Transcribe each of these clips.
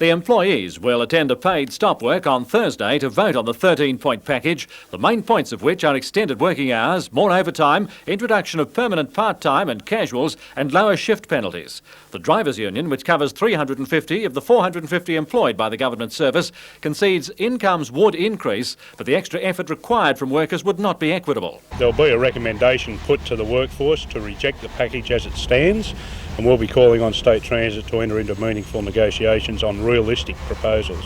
The employees will attend a paid stop work on Thursday to vote on the 13-point package, the main points of which are extended working hours, more overtime, introduction of permanent part-time and casuals and lower shift penalties. The Drivers' Union, which covers 350 of the 450 employed by the government service, concedes incomes would increase, but the extra effort required from workers would not be equitable. There'll be a recommendation put to the workforce to reject the package as it stands, and we'll be calling on State Transit to enter into meaningful negotiations on realistic proposals.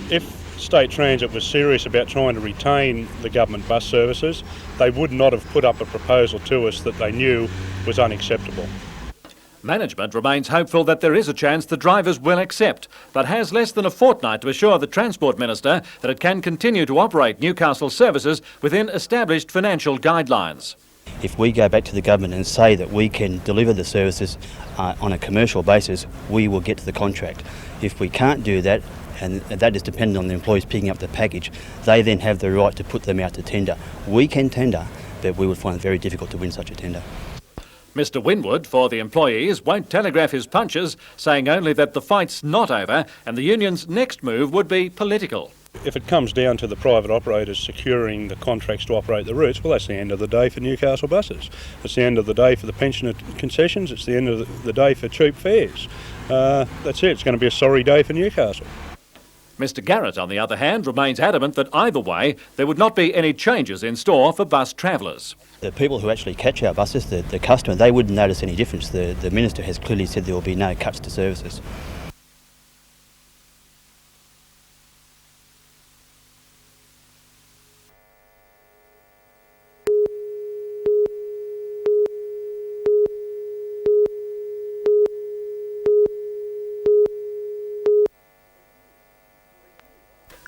If State Transit was serious about trying to retain the government bus services, they would not have put up a proposal to us that they knew was unacceptable. Management remains hopeful that there is a chance the drivers will accept, but has less than a fortnight to assure the Transport Minister that it can continue to operate Newcastle services within established financial guidelines. If we go back to the government and say that we can deliver the services on a commercial basis, we will get to the contract. If we can't do that, and that is dependent on the employees picking up the package, they then have the right to put them out to tender. We can tender, but we would find it very difficult to win such a tender. Mr Winwood, for the employees, won't telegraph his punches, saying only that the fight's not over and the union's next move would be political. If it comes down to the private operators securing the contracts to operate the routes, well, that's the end of the day for Newcastle buses. It's the end of the day for the pensioner concessions. It's the end of the day for cheap fares. That's it. It's going to be a sorry day for Newcastle. Mr Garrett, on the other hand, remains adamant that either way there would not be any changes in store for bus travellers. The people who actually catch our buses, the customer, they wouldn't notice any difference. The Minister has clearly said there will be no cuts to services.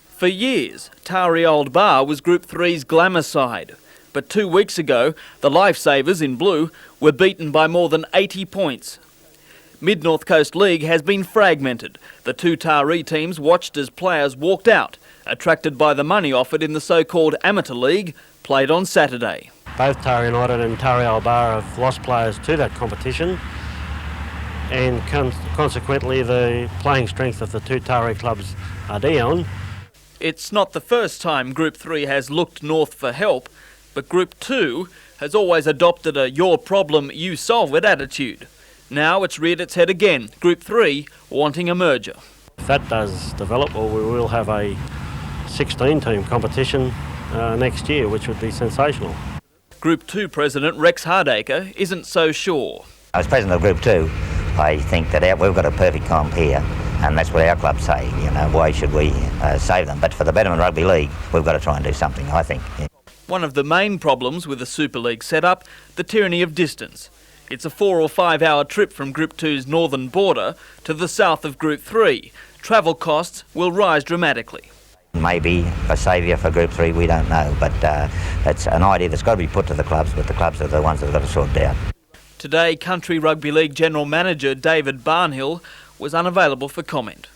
For years, Taree Old Bar was Group 3's glamour side. But 2 weeks ago, the Lifesavers in blue were beaten by more than 80 points. Mid-North Coast League has been fragmented. The two Taree teams watched as players walked out, attracted by the money offered in the so-called Amateur League, played on Saturday. Both Taree United and Taree Old Bar have lost players to that competition, and consequently the playing strength of the two Taree clubs are down. It's not the first time Group 3 has looked north for help, but Group 2 has always adopted a your problem, you solve it attitude. Now it's reared its head again, Group 3 wanting a merger. If that does develop, well, we will have a 16-team competition next year, which would be sensational. Group 2 President Rex Hardacre isn't so sure. As President of Group 2, I think that we've got a perfect comp here. And that's what our clubs say, you know, why should we save them? But for the betterment rugby league, we've got to try and do something, I think. Yeah. One of the main problems with the Super League setup, the tyranny of distance. It's a 4 or 5 hour trip from Group 2's northern border to the south of Group 3. Travel costs will rise dramatically. Maybe a saviour for Group 3, we don't know, but it's an idea that's got to be put to the clubs, but the clubs are the ones that have got to sort it out. Today, Country Rugby League General Manager David Barnhill was unavailable for comment.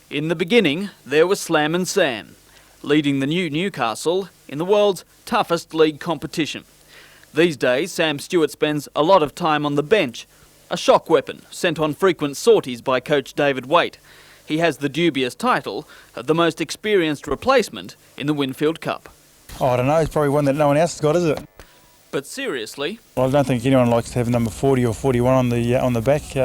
In the beginning, there was Slam and Sam, leading the new Newcastle in the world's toughest league competition. These days, Sam Stewart spends a lot of time on the bench, a shock weapon sent on frequent sorties by coach David Waite. He has the dubious title of the most experienced replacement in the Winfield Cup. Oh, I don't know, it's probably one that no one else has got, is it? But seriously... Well, I don't think anyone likes to have number 40 or 41 on the back.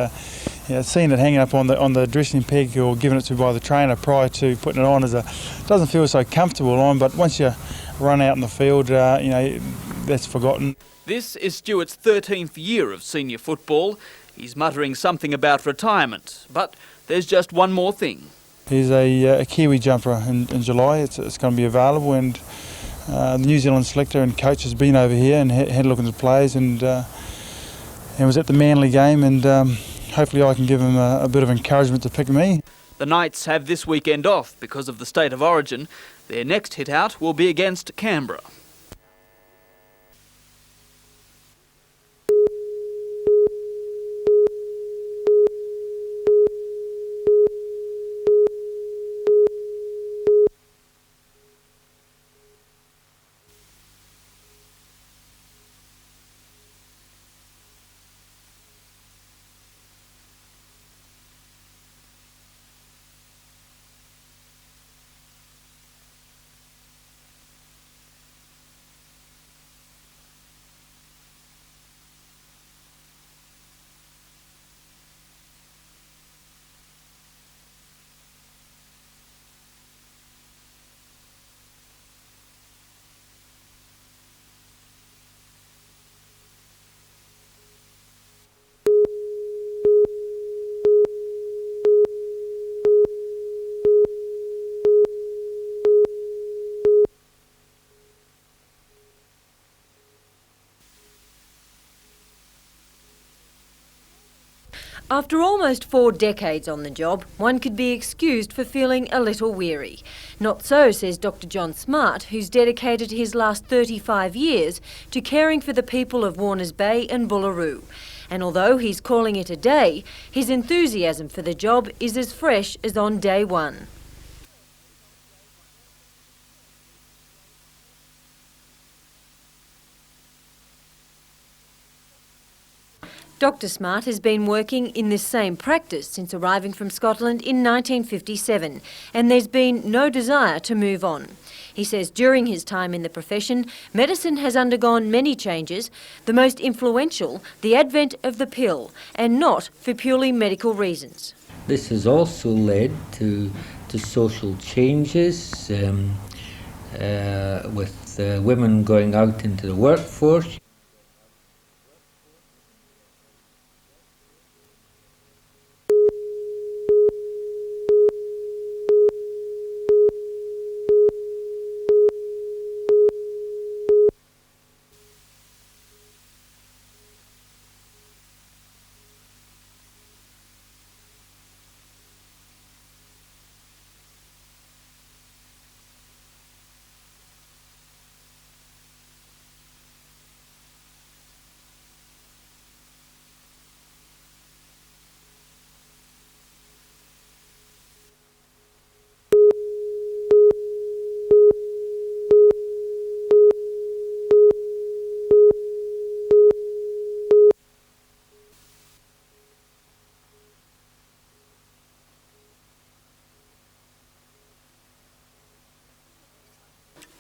Yeah, seeing it hanging up on the dressing peg or given it to by the trainer prior to putting it on doesn't feel so comfortable on. But once you run out in the field, that's forgotten. This is Stuart's 13th year of senior football. He's muttering something about retirement, but there's just one more thing. There's a Kiwi jumper in July. It's going to be available, and the New Zealand selector and coach has been over here and had a look at the players and was at the Manly game, and hopefully I can give him a bit of encouragement to pick me. The Knights have this weekend off because of the state of origin. Their next hit out will be against Canberra. After almost 4 decades on the job, one could be excused for feeling a little weary. Not so, says Dr. John Smart, who's dedicated his last 35 years to caring for the people of Warners Bay and Bullaroo. And although he's calling it a day, his enthusiasm for the job is as fresh as on day one. Dr. Smart has been working in this same practice since arriving from Scotland in 1957, and there's been no desire to move on. He says during his time in the profession, medicine has undergone many changes, the most influential, the advent of the pill, and not for purely medical reasons. This has also led to social changes with women going out into the workforce.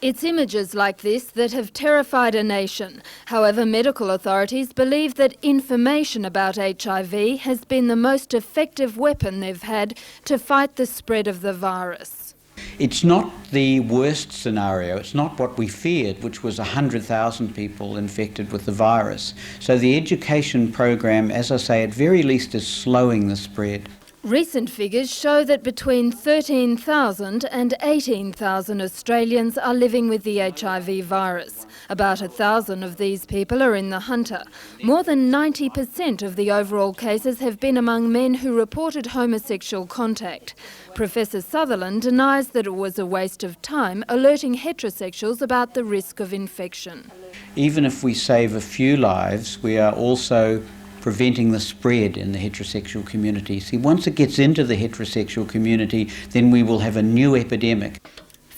It's images like this that have terrified a nation. However, medical authorities believe that information about HIV has been the most effective weapon they've had to fight the spread of the virus. It's not the worst scenario. It's not what we feared, which was 100,000 people infected with the virus. So the education program, as I say, at very least is slowing the spread. Recent figures show that between 13,000 and 18,000 Australians are living with the HIV virus. About 1,000 of these people are in the Hunter. More than 90% of the overall cases have been among men who reported homosexual contact. Professor Sutherland denies that it was a waste of time alerting heterosexuals about the risk of infection. Even if we save a few lives, we are also preventing the spread in the heterosexual community. See, once it gets into the heterosexual community, then we will have a new epidemic.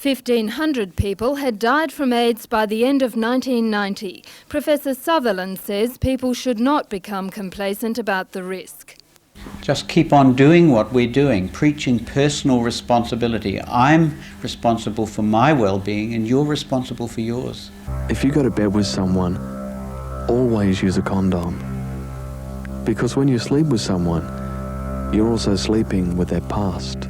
1,500 people had died from AIDS by the end of 1990. Professor Sutherland says people should not become complacent about the risk. Just keep on doing what we're doing, preaching personal responsibility. I'm responsible for my well-being and you're responsible for yours. If you go to bed with someone, always use a condom. Because when you sleep with someone, You're also sleeping with their past.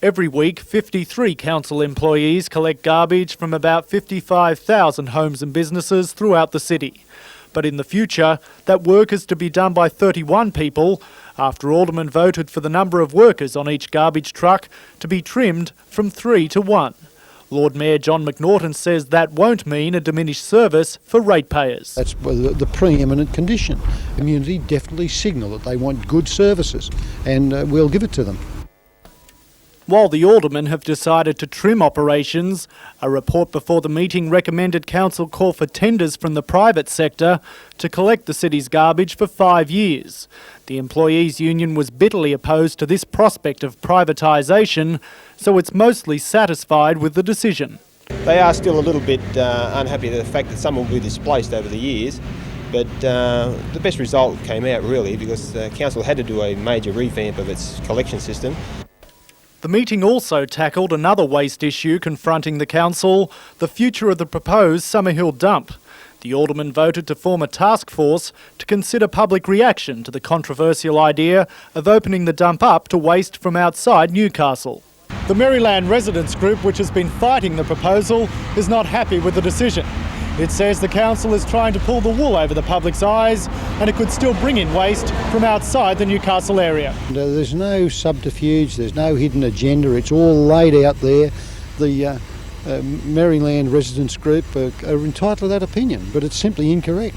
Every week, 53 council employees collect garbage from about 55,000 homes and businesses throughout the city. But in the future, that work is to be done by 31 people after Aldermen voted for the number of workers on each garbage truck to be trimmed from 3 to 1. Lord Mayor John McNaughton says that won't mean a diminished service for ratepayers. That's the pre-eminent condition. The community definitely signal that they want good services, and we'll give it to them. While the aldermen have decided to trim operations, a report before the meeting recommended council call for tenders from the private sector to collect the city's garbage for 5 years. The Employees Union was bitterly opposed to this prospect of privatisation, so it's mostly satisfied with the decision. They are still a little bit unhappy with the fact that some will be displaced over the years, but the best result came out really because the council had to do a major revamp of its collection system. The meeting also tackled another waste issue confronting the council, the future of the proposed Summerhill dump. The aldermen voted to form a task force to consider public reaction to the controversial idea of opening the dump up to waste from outside Newcastle. The Maryland Residents Group, which has been fighting the proposal, is not happy with the decision. It says the council is trying to pull the wool over the public's eyes and it could still bring in waste from outside the Newcastle area. There's no subterfuge, there's no hidden agenda, it's all laid out there. The Maryland Residents Group are entitled to that opinion, but it's simply incorrect.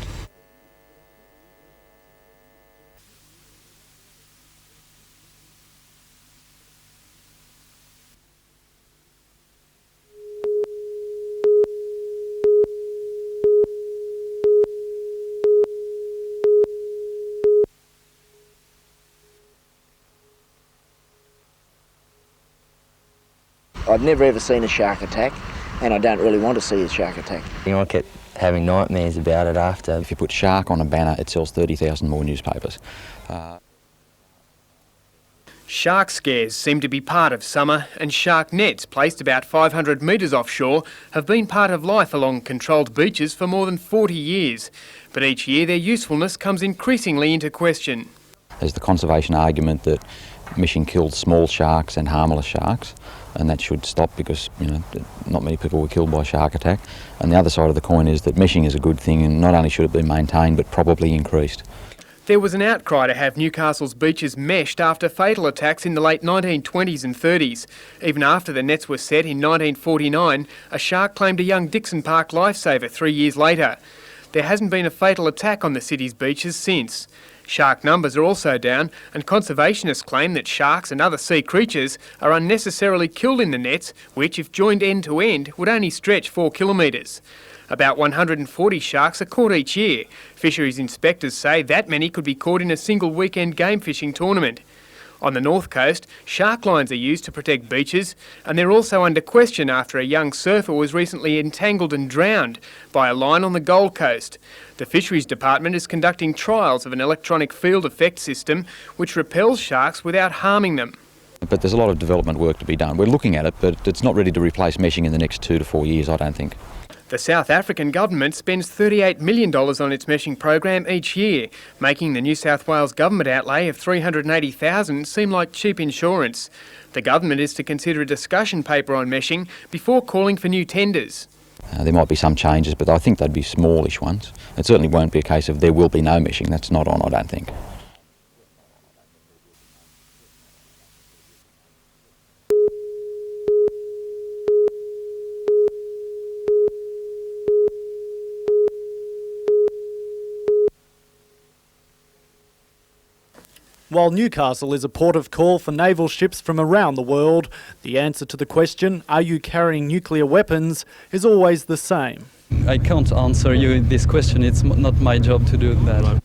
I've never ever seen a shark attack, and I don't really want to see a shark attack. I kept having nightmares about it after. If you put shark on a banner, it sells 30,000 more newspapers. Shark scares seem to be part of summer, and shark nets placed about 500 metres offshore have been part of life along controlled beaches for more than 40 years. But each year their usefulness comes increasingly into question. There's the conservation argument that meshing kills small sharks and harmless sharks, and that should stop because, not many people were killed by shark attack. And the other side of the coin is that meshing is a good thing, and not only should it be maintained but probably increased. There was an outcry to have Newcastle's beaches meshed after fatal attacks in the late 1920s and 30s. Even after the nets were set in 1949, a shark claimed a young Dixon Park lifesaver 3 years later. There hasn't been a fatal attack on the city's beaches since. Shark numbers are also down, and conservationists claim that sharks and other sea creatures are unnecessarily killed in the nets, which, if joined end to end, would only stretch 4 kilometres. About 140 sharks are caught each year. Fisheries inspectors say that many could be caught in a single weekend game fishing tournament. On the north coast, shark lines are used to protect beaches, and they're also under question after a young surfer was recently entangled and drowned by a line on the Gold Coast. The Fisheries Department is conducting trials of an electronic field effect system which repels sharks without harming them. But there's a lot of development work to be done. We're looking at it, but it's not ready to replace meshing in the next 2 to 4 years, I don't think. The South African government spends $38 million on its meshing program each year, making the New South Wales government outlay of $380,000 seem like cheap insurance. The government is to consider a discussion paper on meshing before calling for new tenders. There might be some changes, but I think they'd be smallish ones. It certainly won't be a case of there will be no meshing. That's not on, I don't think. While Newcastle is a port of call for naval ships from around the world, the answer to the question, are you carrying nuclear weapons, is always the same. I can't answer you this question, it's not my job to do that.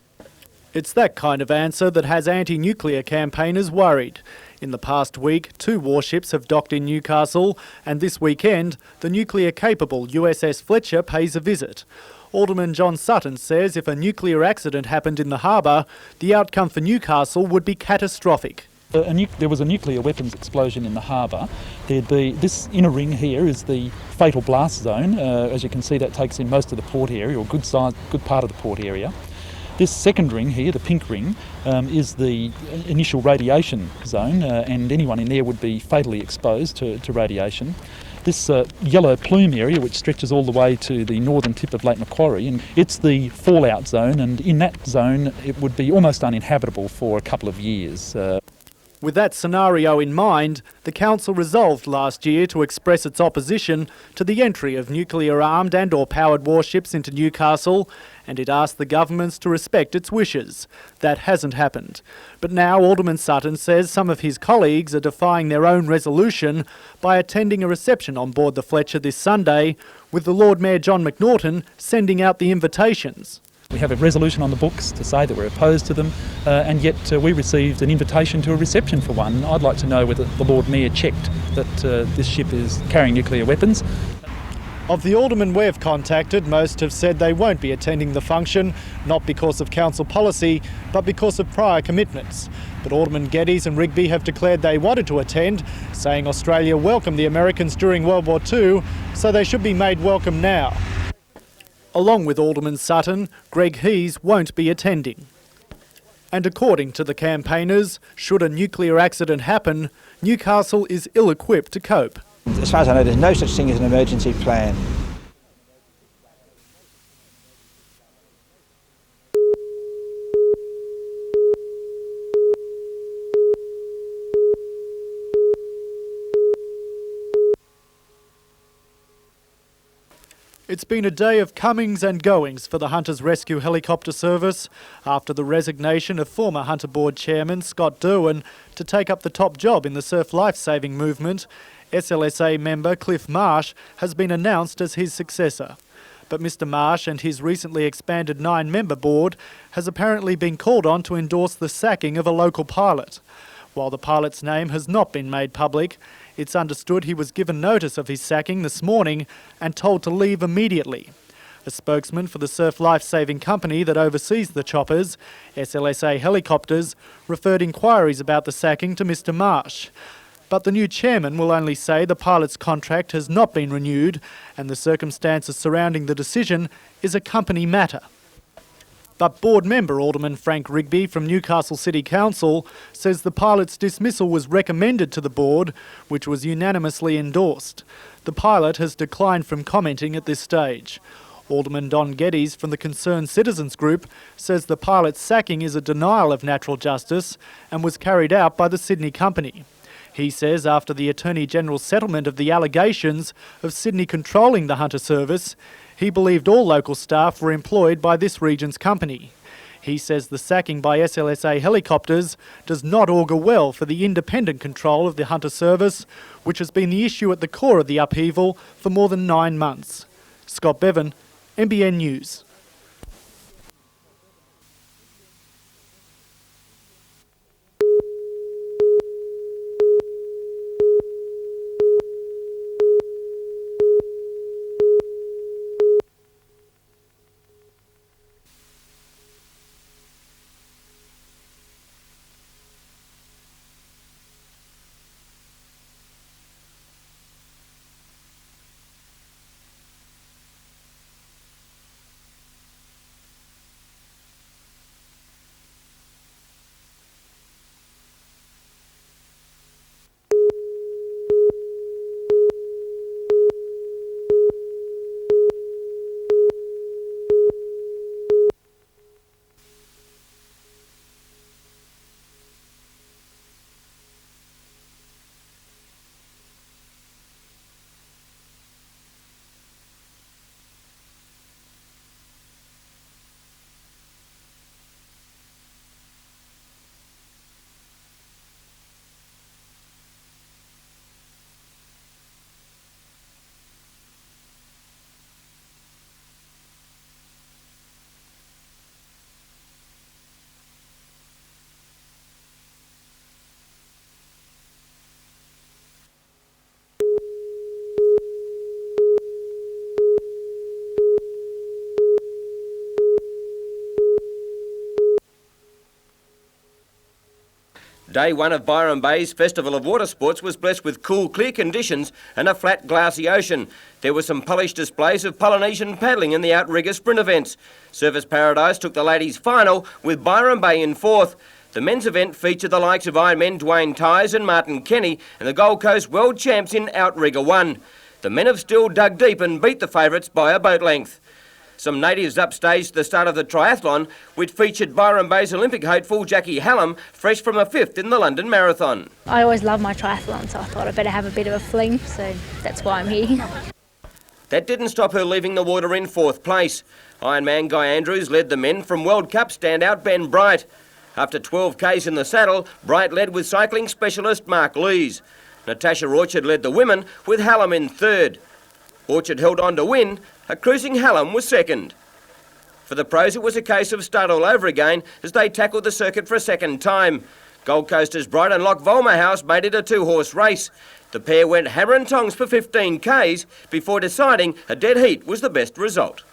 It's that kind of answer that has anti-nuclear campaigners worried. In the past week, 2 warships have docked in Newcastle, and this weekend, the nuclear-capable USS Fletcher pays a visit. Alderman John Sutton says if a nuclear accident happened in the harbour, the outcome for Newcastle would be catastrophic. There was a nuclear weapons explosion in the harbour. There'd be this inner ring here is the fatal blast zone. As you can see, that takes in most of the port area, or good part of the port area. This second ring here, the pink ring, is the initial radiation zone, and anyone in there would be fatally exposed to radiation. This yellow plume area, which stretches all the way to the northern tip of Lake Macquarie, and it's the fallout zone, and in that zone it would be almost uninhabitable for a couple of years. With that scenario in mind, the council resolved last year to express its opposition to the entry of nuclear-armed and/or powered warships into Newcastle, and it asked the governments to respect its wishes. That hasn't happened. But now Alderman Sutton says some of his colleagues are defying their own resolution by attending a reception on board the Fletcher this Sunday, with the Lord Mayor John McNaughton sending out the invitations. We have a resolution on the books to say that we're opposed to them, and yet we received an invitation to a reception for one. I'd like to know whether the Lord Mayor checked that this ship is carrying nuclear weapons. Of the aldermen we've contacted, most have said they won't be attending the function, not because of council policy, but because of prior commitments. But Alderman Geddes and Rigby have declared they wanted to attend, saying Australia welcomed the Americans during World War II, so they should be made welcome now. Along with Alderman Sutton, Greg Hees won't be attending. And according to the campaigners, should a nuclear accident happen, Newcastle is ill-equipped to cope. As far as I know, there's no such thing as an emergency plan. It's been a day of comings and goings for the Hunters Rescue Helicopter Service after the resignation of former Hunter Board Chairman Scott Derwin to take up the top job in the surf lifesaving movement. SLSA member Cliff Marsh has been announced as his successor. But Mr Marsh and his recently expanded 9-member board has apparently been called on to endorse the sacking of a local pilot. While the pilot's name has not been made public, it's understood he was given notice of his sacking this morning and told to leave immediately. A spokesman for the surf lifesaving company that oversees the choppers, SLSA Helicopters, referred inquiries about the sacking to Mr Marsh. But the new chairman will only say the pilot's contract has not been renewed and the circumstances surrounding the decision is a company matter. But board member Alderman Frank Rigby from Newcastle City Council says the pilot's dismissal was recommended to the board, which was unanimously endorsed. The pilot has declined from commenting at this stage. Alderman Don Geddes from the Concerned Citizens Group says the pilot's sacking is a denial of natural justice and was carried out by the Sydney company. He says after the Attorney-General's settlement of the allegations of Sydney controlling the Hunter Service, he believed all local staff were employed by this region's company. He says the sacking by SLSA Helicopters does not augur well for the independent control of the Hunter Service, which has been the issue at the core of the upheaval for more than 9 months. Scott Bevan, NBN News. Day one of Byron Bay's Festival of Water Sports was blessed with cool, clear conditions and a flat, glassy ocean. There were some polished displays of Polynesian paddling in the outrigger sprint events. Surfers Paradise took the ladies' final with Byron Bay in fourth. The men's event featured the likes of Ironmen Dwayne Tyers and Martin Kenny and the Gold Coast world champs in outrigger one. The men have still dug deep and beat the favourites by a boat length. Some natives upstaged the start of the triathlon, which featured Byron Bay's Olympic hopeful Jackie Hallam, fresh from a fifth in the London Marathon. I always love my triathlon, so I thought I'd better have a bit of a fling, so that's why I'm here. That didn't stop her leaving the water in fourth place. Ironman Guy Andrews led the men from World Cup standout Ben Bright. After 12 Ks in the saddle, Bright led with cycling specialist Mark Lees. Natasha Orchard led the women with Hallam in third. Orchard held on to win. A cruising Hallam was second. For the pros, it was a case of start all over again as they tackled the circuit for a second time. Gold Coasters Bright and Loch Volmer made it a two-horse race. The pair went hammer and tongs for 15 Ks before deciding a dead heat was the best result.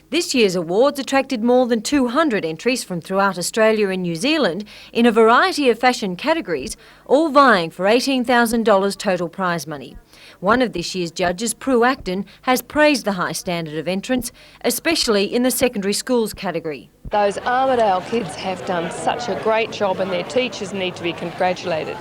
This year's awards attracted more than 200 entries from throughout Australia and New Zealand in a variety of fashion categories, all vying for $18,000 total prize money. One of this year's judges, Prue Acton, has praised the high standard of entrance, especially in the secondary schools category. Those Armidale kids have done such a great job and their teachers need to be congratulated.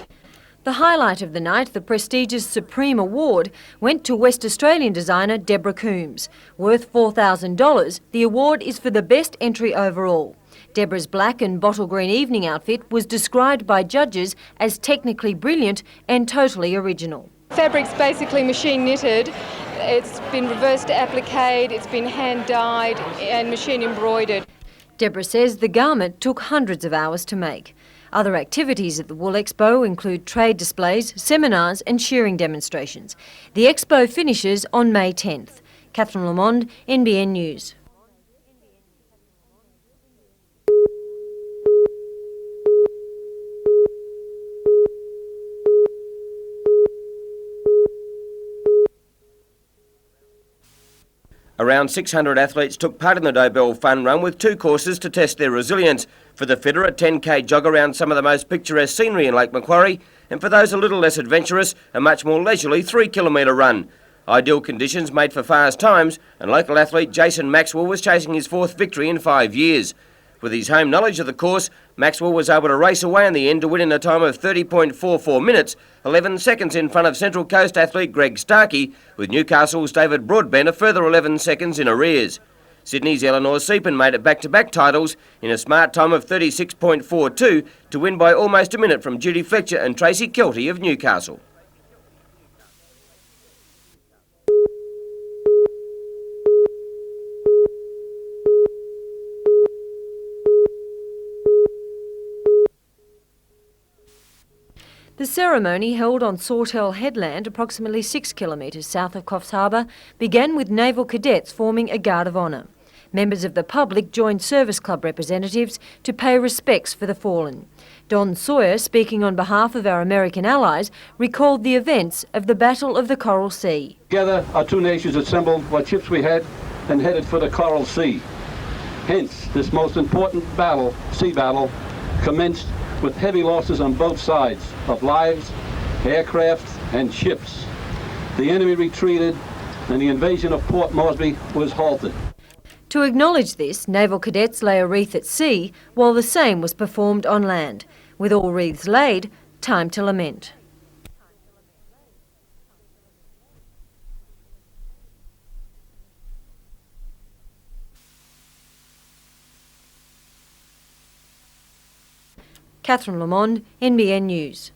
The highlight of the night, the prestigious Supreme Award, went to West Australian designer Deborah Coombs. Worth $4,000, the award is for the best entry overall. Deborah's black and bottle green evening outfit was described by judges as technically brilliant and totally original. Fabric's basically machine knitted. It's been reversed appliqued, it's been hand dyed and machine embroidered. Deborah says the garment took hundreds of hours to make. Other activities at the Wool Expo include trade displays, seminars and shearing demonstrations. The expo finishes on May 10th. Catherine Lamond, NBN News. Around 600 athletes took part in the Dobell Fun Run with two courses to test their resilience. For the fitter, a 10k jog around some of the most picturesque scenery in Lake Macquarie, and for those a little less adventurous, a much more leisurely 3-kilometre run. Ideal conditions made for fast times, and local athlete Jason Maxwell was chasing his fourth victory in 5 years. With his home knowledge of the course, Maxwell was able to race away in the end to win in a time of 30.44 minutes, 11 seconds in front of Central Coast athlete Greg Starkey, with Newcastle's David Broadbent a further 11 seconds in arrears. Sydney's Eleanor Seepin made it back-to-back titles in a smart time of 36.42 to win by almost a minute from Judy Fletcher and Tracy Kelty of Newcastle. The ceremony, held on Sawtell Headland, approximately 6 kilometres south of Coffs Harbour, began with naval cadets forming a guard of honour. Members of the public joined service club representatives to pay respects for the fallen. Don Sawyer, speaking on behalf of our American allies, recalled the events of the Battle of the Coral Sea. Together, our two nations assembled what ships we had and headed for the Coral Sea. Hence, this most important battle, sea battle, commenced with heavy losses on both sides of lives, aircraft and ships. The enemy retreated and the invasion of Port Moresby was halted. To acknowledge this, naval cadets lay a wreath at sea while the same was performed on land. With all wreaths laid, time to lament. Catherine Lamond, NBN News.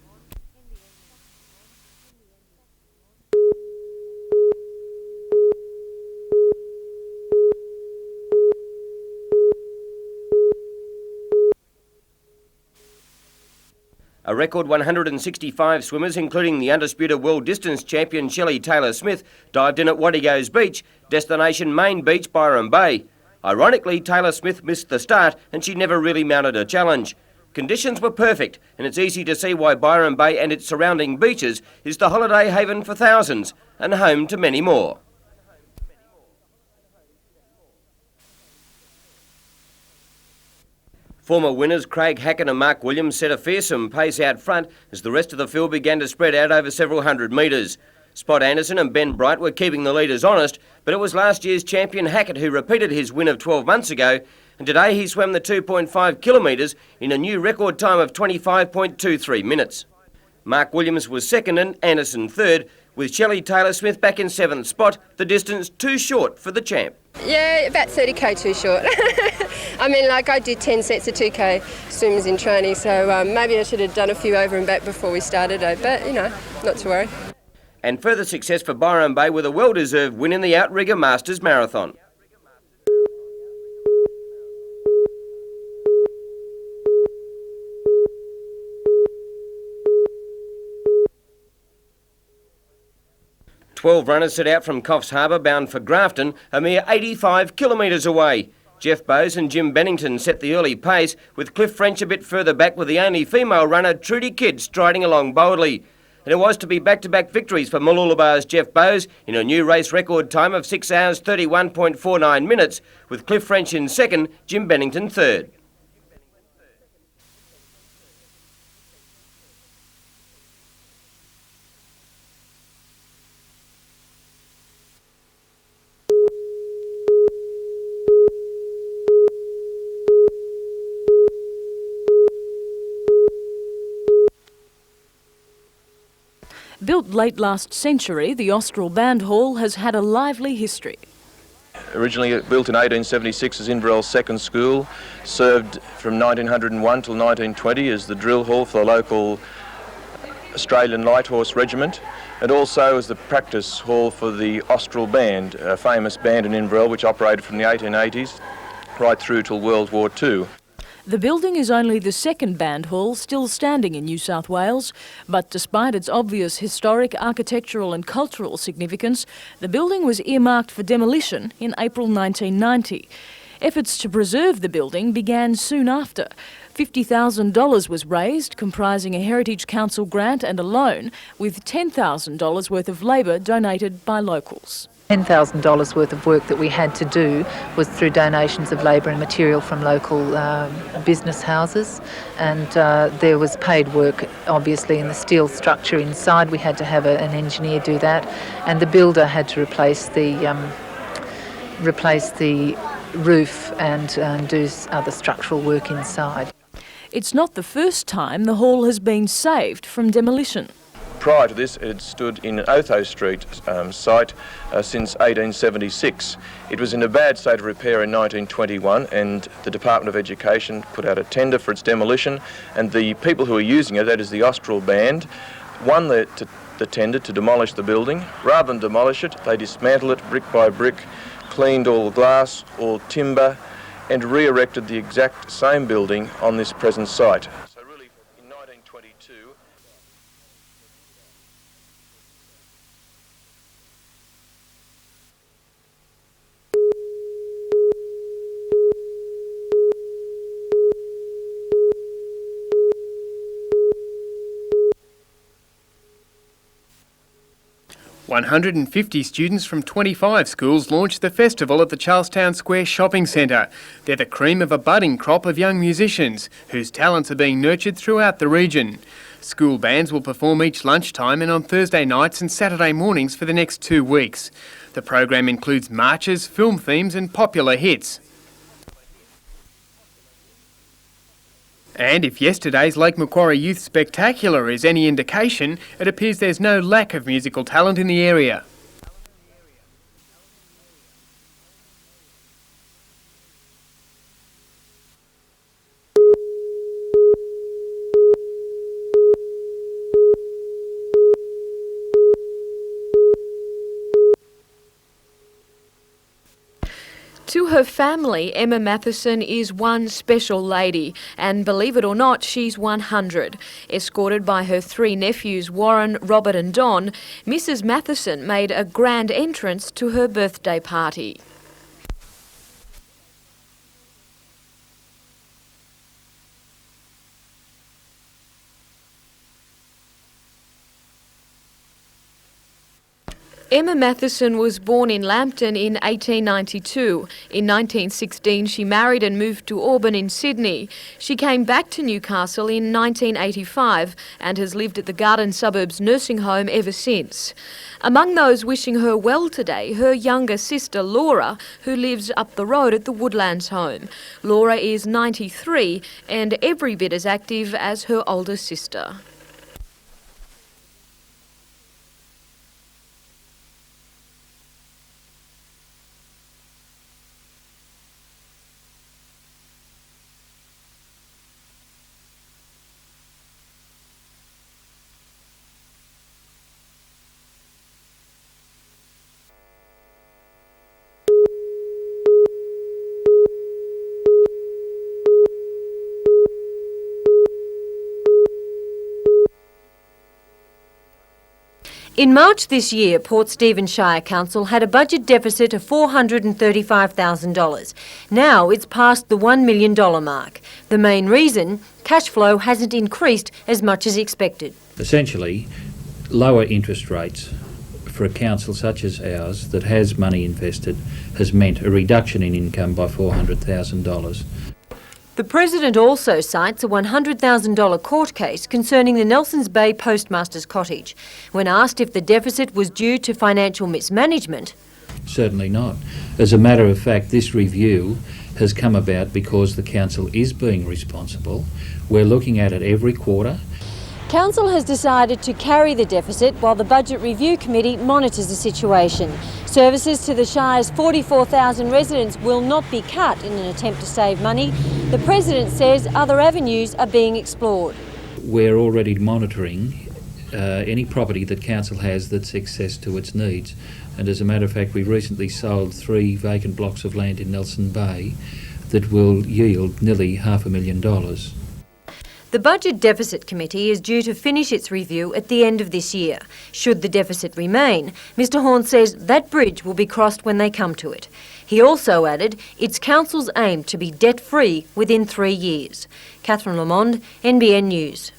A record 165 swimmers, including the undisputed world distance champion Shelley Taylor-Smith, dived in at Waddigo's Beach, destination main beach Byron Bay. Ironically, Taylor-Smith missed the start and she never really mounted a challenge. Conditions were perfect, and it's easy to see why Byron Bay and its surrounding beaches is the holiday haven for thousands and home to many more. Former winners Craig Hackett and Mark Williams set a fearsome pace out front as the rest of the field began to spread out over several hundred metres. Spot Anderson and Ben Bright were keeping the leaders honest, but it was last year's champion Hackett who repeated his win of 12 months ago, and today he swam the 2.5 kilometres in a new record time of 25.23 minutes. Mark Williams was second and Anderson third, with Shelley Taylor-Smith back in seventh spot, the distance too short for the champ. Yeah, about 30k too short. I mean, like I did 10 sets of 2k swims in training, so maybe I should have done a few over and back before we started, but you know, not to worry. And further success for Byron Bay with a well-deserved win in the Outrigger Masters Marathon. Twelve runners set out from Coffs Harbour bound for Grafton, a mere 85 kilometres away. Jeff Bowes and Jim Bennington set the early pace, with Cliff French a bit further back with the only female runner, Trudy Kidd, striding along boldly. And it was to be back-to-back victories for Mooloolabah's Jeff Bowes in a new race record time of 6 hours 31.49 minutes, with Cliff French in second, Jim Bennington third. Built late last century, the Austral Band Hall has had a lively history. Originally built in 1876 as Inverell's second school, served from 1901 till 1920 as the drill hall for the local Australian Light Horse Regiment, and also as the practice hall for the Austral Band, a famous band in Inverell which operated from the 1880s right through till World War II. The building is only the second band hall still standing in New South Wales, but despite its obvious historic, architectural and cultural significance, the building was earmarked for demolition in April 1990. Efforts to preserve the building began soon after. $50,000 was raised, comprising a Heritage Council grant and a loan, with $10,000 worth of labour donated by locals. $10,000 worth of work that we had to do was through donations of labour and material from local business houses, and there was paid work obviously in the steel structure inside. We had to have an engineer do that, and the builder had to replace the roof and do other structural work inside. It's not the first time the hall has been saved from demolition. Prior to this, it had stood in Otho Street site since 1876. It was in a bad state of repair in 1921, and the Department of Education put out a tender for its demolition, and the people who were using it, that is the Austral Band, won the tender to demolish the building. Rather than demolish it, they dismantled it brick by brick, cleaned all the glass, all timber, and re-erected the exact same building on this present site. So really, in 1922, "150 students from 25 schools launched the festival at the Charlestown Square Shopping Centre. They're the cream of a budding crop of young musicians whose talents are being nurtured throughout the region. School bands will perform each lunchtime and on Thursday nights and Saturday mornings for the next 2 weeks. The program includes marches, film themes and popular hits. And if yesterday's Lake Macquarie Youth Spectacular is any indication, it appears there's no lack of musical talent in the area. To her family, Emma Matheson is one special lady, and believe it or not, she's 100. Escorted by her 3 nephews, Warren, Robert and Don, Mrs. Matheson made a grand entrance to her birthday party. Emma Matheson was born in Lambton in 1892. In 1916 she married and moved to Auburn in Sydney. She came back to Newcastle in 1985 and has lived at the Garden Suburbs nursing home ever since. Among those wishing her well today, her younger sister Laura, who lives up the road at the Woodlands home. Laura is 93 and every bit as active as her older sister. In March this year, Port Stephens Shire Council had a budget deficit of $435,000. Now it's past the $1 million mark. The main reason, cash flow hasn't increased as much as expected. Essentially, lower interest rates for a council such as ours that has money invested has meant a reduction in income by $400,000. The President also cites a $100,000 court case concerning the Nelsons Bay Postmaster's Cottage. When asked if the deficit was due to financial mismanagement... Certainly not. As a matter of fact, this review has come about because the council is being responsible. We're looking at it every quarter. Council has decided to carry the deficit while the Budget Review Committee monitors the situation. Services to the Shire's 44,000 residents will not be cut in an attempt to save money. The President says other avenues are being explored. We're already monitoring any property that council has that's excess to its needs. And as a matter of fact, we recently sold 3 vacant blocks of land in Nelson Bay that will yield nearly $500,000. The Budget Deficit Committee is due to finish its review at the end of this year. Should the deficit remain, Mr Horn says that bridge will be crossed when they come to it. He also added it's Council's aim to be debt-free within 3 years. Catherine Lamond, NBN News.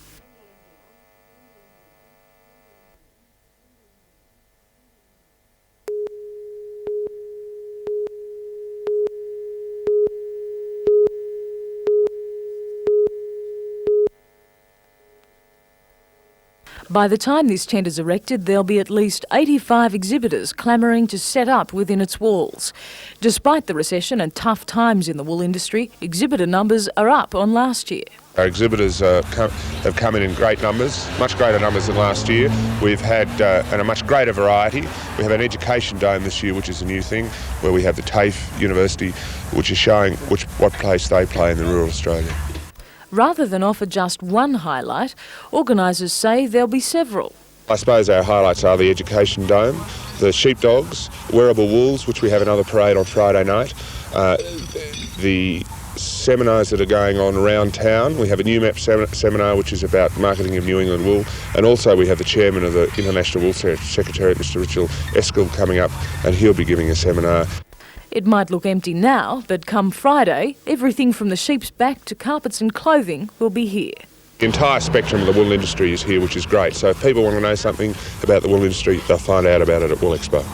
By the time this tent is erected, there'll be at least 85 exhibitors clamouring to set up within its walls. Despite the recession and tough times in the wool industry, exhibitor numbers are up on last year. Our exhibitors have come in great numbers, much greater numbers than last year. We've had and a much greater variety. We have an education dome this year, which is a new thing, where we have the TAFE University, which is showing what place they play in the rural Australia. Rather than offer just one highlight, organisers say there'll be several. I suppose our highlights are the education dome, the sheepdogs, wearable wools, which we have another parade on Friday night, the seminars that are going on around town. We have a new map seminar which is about marketing of New England wool, and also we have the chairman of the International Wool Secretariat, Mr Richard Eskell, coming up, and he'll be giving a seminar. It might look empty now, but come Friday, everything from the sheep's back to carpets and clothing will be here. The entire spectrum of the wool industry is here, which is great. So if people want to know something about the wool industry, they'll find out about it at Wool Expo.